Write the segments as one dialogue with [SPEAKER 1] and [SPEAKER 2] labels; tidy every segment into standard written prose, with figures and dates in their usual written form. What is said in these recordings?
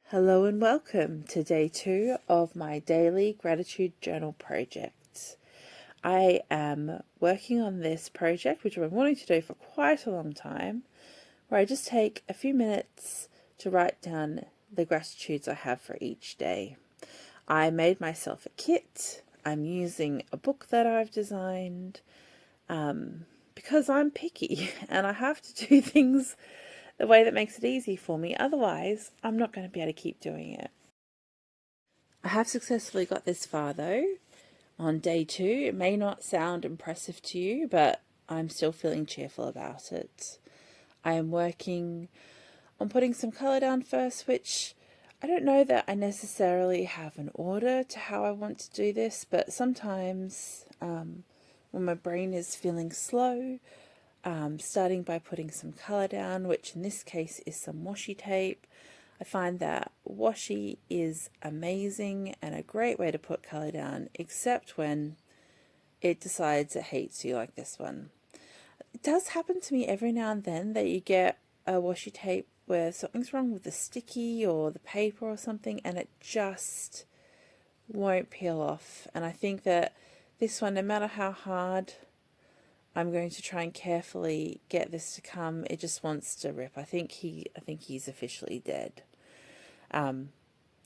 [SPEAKER 1] Hello and welcome to day 2 of my daily gratitude journal project. I am working on this project, which I've been wanting to do for quite a long time, where I just take a few minutes to write down the gratitudes I have for each day. I made myself a kit. I'm using a book that I've designed because I'm picky and I have to do things the way that makes it easy for me. Otherwise, I'm not going to be able to keep doing it. I have successfully got this far though. On day 2, it may not sound impressive to you, but I'm still feeling cheerful about it. I am working on putting some colour down first, which I don't know that I necessarily have an order to how I want to do this, but sometimes when my brain is feeling slow, starting by putting some colour down, which in this case is some washi tape. I find that washi is amazing and a great way to put colour down, except when it decides it hates you like this one. It does happen to me every now and then that you get a washi tape where something's wrong with the sticky or the paper or something and it just won't peel off. And I think that this one, no matter how hard I'm going to try and carefully get this to come, it just wants to rip. I think he's officially dead.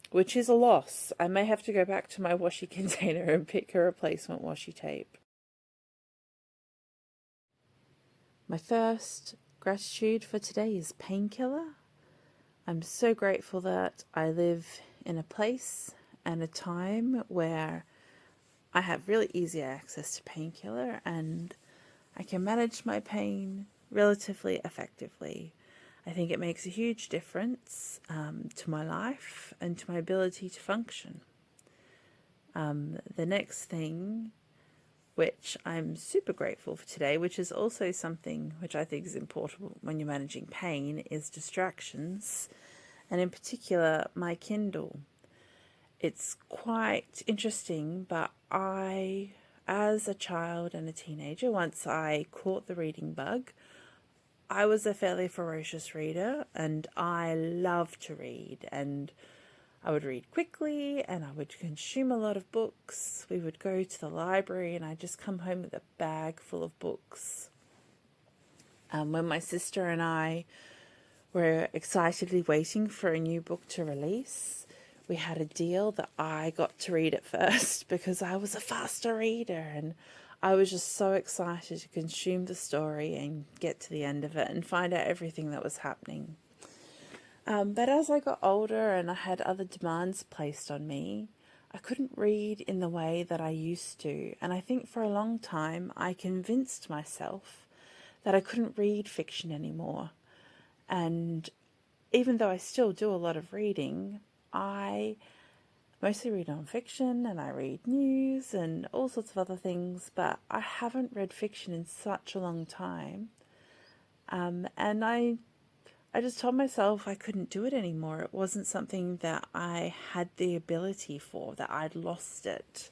[SPEAKER 1] Which is a loss. I may have to go back to my washi container and pick a replacement washi tape. My first gratitude for today is painkiller. I'm so grateful that I live in a place and a time where I have really easy access to painkiller and I can manage my pain relatively effectively. I think it makes a huge difference to my life and to my ability to function. The next thing, which I'm super grateful for today, which is also something which I think is important when you're managing pain, is distractions, and in particular my Kindle. It's quite interesting, but as a child and a teenager, once I caught the reading bug, I was a fairly ferocious reader and I loved to read, and I would read quickly and I would consume a lot of books. We would go to the library and I'd just come home with a bag full of books. When my sister and I were excitedly waiting for a new book to release, we had a deal that I got to read it first because I was a faster reader and I was just so excited to consume the story and get to the end of it and find out everything that was happening. But as I got older and I had other demands placed on me, I couldn't read in the way that I used to. And I think for a long time I convinced myself that I couldn't read fiction anymore. And even though I still do a lot of reading, I mostly read non-fiction and I read news and all sorts of other things, but I haven't read fiction in such a long time. And I just told myself I couldn't do it anymore. It wasn't something that I had the ability for, that I'd lost it.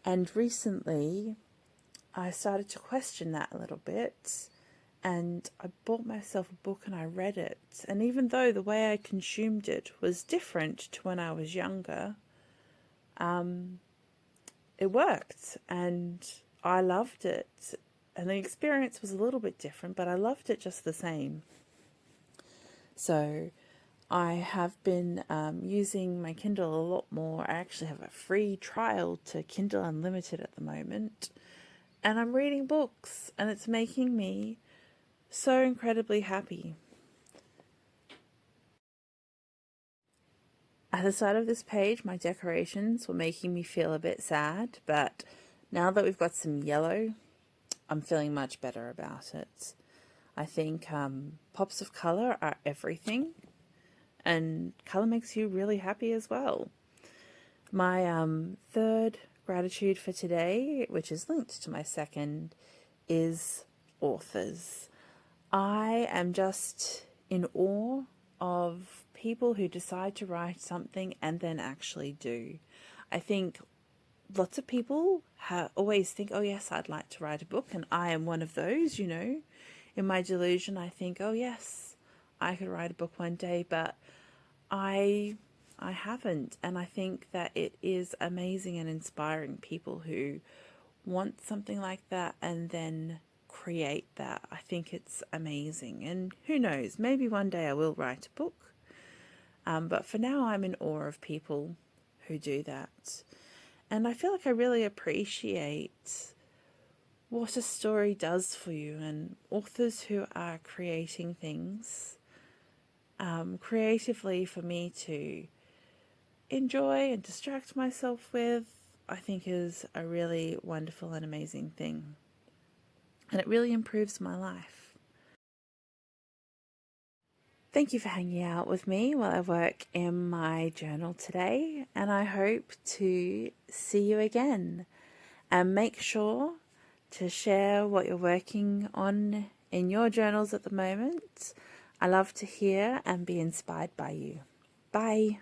[SPEAKER 1] And recently, I started to question that a little bit. And I bought myself a book and I read it. And even though the way I consumed it was different to when I was younger, it worked. And I loved it. And the experience was a little bit different, but I loved it just the same. So I have been using my Kindle a lot more. I actually have a free trial to Kindle Unlimited at the moment. And I'm reading books and it's making me so incredibly happy. At the side of this page, my decorations were making me feel a bit sad, but now that we've got some yellow, I'm feeling much better about it. I think pops of colour are everything, and colour makes you really happy as well. My third gratitude for today, which is linked to my second, is authors. I am just in awe of people who decide to write something and then actually do. I think lots of people always think, oh yes, I'd like to write a book, and I am one of those, you know. In my delusion, I think, oh yes, I could write a book one day, but I haven't, and I think that it is amazing and inspiring people who want something like that and then create that. I think it's amazing, and who knows, maybe one day I will write a book. But for now, I'm in awe of people who do that. And I feel like I really appreciate what a story does for you, and authors who are creating things creatively for me to enjoy and distract myself with, I think is a really wonderful and amazing thing. And it really improves my life. Thank you for hanging out with me while I work in my journal today, and I hope to see you again. And make sure to share what you're working on in your journals at the moment. I love to hear and be inspired by you. Bye.